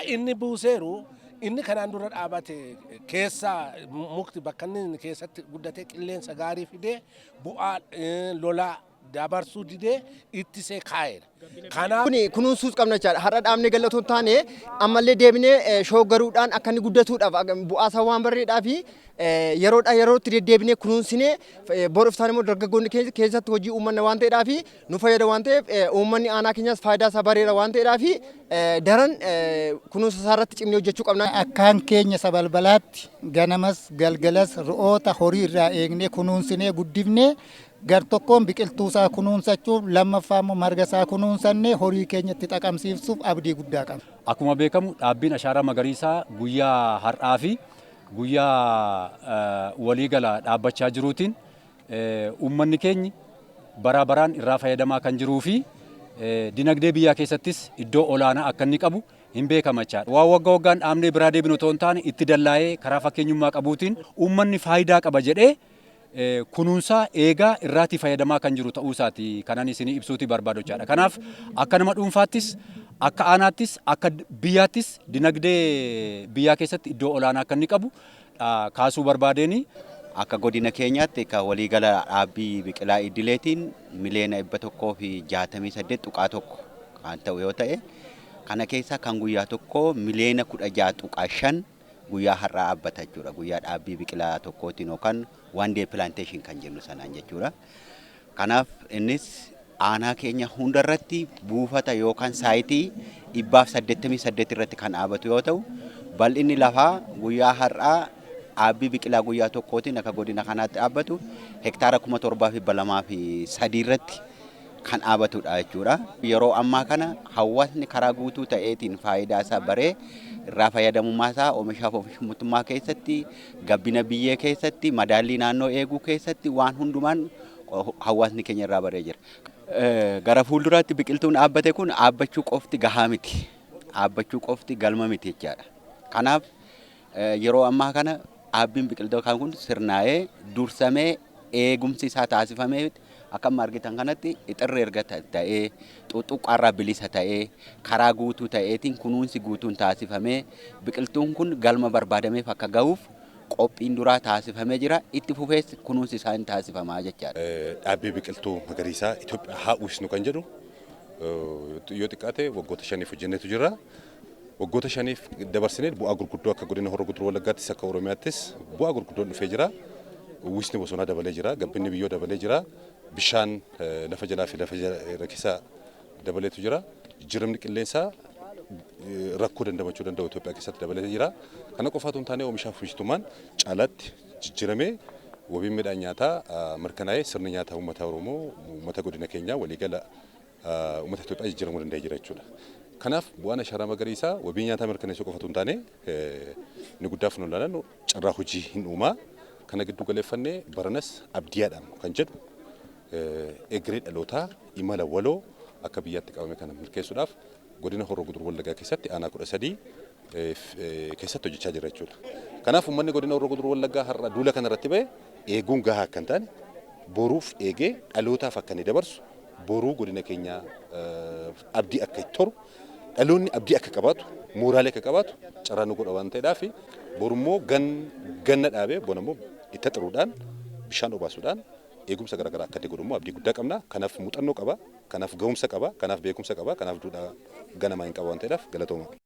Inni buuseeru inni kanaan dura dhaabate keessa mukti bakka inni keessatti guddate qilleensa gaarii fidee bu'aa lolaa dabarsuu didee ittisee kaa'eera. Kanaaf kunuunsuus qabna jechaadha. Har'a dhaabnee galatoon taane ammallee deebinee shoggaruudhaan akka inni guddatuudhaaf bu'aa isaa waan barreedhaa fi yerootti deddeebinee kunuunsinee boruuftaan immoo dargaggoonni keessatti hojii uummanna waan ta'eedhaa fi nu fayyada waan ta'eef uummanni aanaa keenyas faayidaa isaa bareera waan ta'eedhaa fi daran kunuunsa isaa irratti cimnee hojjechuu qabna. Akkaan keenya sabalbalaatti ganamas galgalas re'oota horii irraa eegnee kunuunsinee guddifnee gar tokkoon biqiltuusaa kunuunsachuuf lammaffaa immoo margasaa kunuunsannee horii keenyatti xaqamsiisuuf abdii guddaa qaba. Akkuma beekamu dhaabbiin ashaaraa magariisaa guyyaa har'aa fi guyyaa waliigala dhaabbachaa jiruutiin uummanni keenyi bara baraan irraa fayyadamaa kan jiruu fi dinagdee biyyaa keessattis iddoo olaanaa akka inni qabu hin beekamachaa. Waan waggaa waggaan dhaabnee biraa deebinu otoo hin taane itti dallaa'ee karaa fakkeenyummaa qabuutiin uummanni faayidaa qaba jedhee kunuunsaa eegaa irraatti fayyadamaa kan jiru ta'uu isaati kanan isinii ibsuuti barbaadu jechaadha. Kanaaf akka nama dhuunfaattis akka aanaattis akka biyyaattis dinagdee biyyaa keessatti iddoo olaanaa akka inni qabu kaasuu barbaadeeni. Akka godina keenyaatti kan waliigala dhaabbii biqilaa idileetiin miliyoona 168.1 kan ta'u yoo ta'e kana keessa kan guyyaa tokko miliyoona 16.5 guyyaa har'aa dhaabbata jechuudha. Guyyaa dhaabbii biqilaa tokkootiin yookaan one day plantation kan jennu sanaan jechuudha. Kanaaf innis aanaa keenya hundarratti buufata yookaan saayitii 188 irratti kan dhaabatu yoo ta'u bal'inni lafaa guyyaa har'aa dhaabbii biqilaa guyyaa tokkootiin akka godina kanaatti dhaabbatu hektaara 7,203 irratti kan dhaabatudha jechuudha. Yeroo ammaa kana hawaasni karaa guutuu ta'eetiin faayidaa isaa baree irraa fayyadamummaa isaa oomishaaf oomishtummaa keessatti gabbina biyyee keessatti madaallii naannoo eeguu keessatti waan hundumaan hawaasni keenya irraa baree jira. Gara fuulduraatti biqiltuun dhaabbate kun dhaabbachuu qofti gahaa miti. Dhaabbachuu qofti galma miti jechaadha. Kanaaf yeroo ammaa kana dhaabbiin biqiltuu kun sirnaa'ee dursamee eegumsi isaa taasifamee akka argitan kanatti ixirree erga ta'ee xuxuqqaarraa bilisa ta'ee karaa guutuu ta'eetiin kunuunsi guutuun taasifamee biqiltuun kun galma barbaadameef akka ga'uuf qophiin duraa taasifamee jira. Itti fufees kunuunsi isaa hin taasifamaa jechaadha. Dhaabbii biqiltuu magariisaa Itoophiyaa haa uwwisnu kan jedhu yoo xiqqaate waggoota 5 hojjennetu jira. Waggoota 5 dabarsinee bu'aa gurguddoo akka godina Horroo Guduruu Wallaggaattis akka Oromiyaattis bu'aa gurguddoon dhufee jira. Uwwisni bosonaa dabalee jira, gabbinni biyyoo dabalee jira, bishaan lafa jalaa fi lafa rakkisaa dabaleetu jira. Jijjiiramni qilleensaa rakkoo dandamachuu danda'u Itoophiyaa keessatti dabalee jira. Kana qofaatu hin taane oomishaaf oomishtummaan caalaatti jijjiiramee wabiin midhaan nyaataa mirkanaa'ee sirni nyaataa uummata Oromoo uummata godina keenyaa waliigala uummata Itoophiyaa jijjiiramuu danda'ee jira jechuudha. Kanaaf bu'aan ashaaraa magariisaa wabii nyaataa mirkaneessuu qofaatu hin taane ni guddaaf nu ilaalannu carraa hojii hin uumaa. Kana giddu galeeffannee baranas abdiyaadhaan kan jedhu egeree dhalootaa imala waloo akka biyyaatti qabame kana mirkeessuudhaaf godina Horroo Guduruu Wallaggaa keessatti aanaa 13 keessatti hojjechaa jira jechuudha. Kanaaf uummanni godina Horroo Guduruu Wallaggaa har'a duula kanarratti ba'e eeguun gahaa akka hin taane boruuf eegee dhalootaaf akka inni dabarsu boruu godina keenyaa abdii akka itti toru dhaloonni abdii akka qabaatu mooraalee akka qabaatu carraa nu godha waan ta'eedhaaf borummoo ganna dhaabee bonammoo itti xiruudhaan bishaan obaasuudhaan eegumsa garaagaraa akka itti godhummoo abdii guddaa qabna. Kanaaf muuxannoo qaba, kanaaf ga'umsa qaba, kanaaf beekumsa qaba, kanaaf duudhaa ganamaa hin qaba waan ta'eedhaaf galatooma.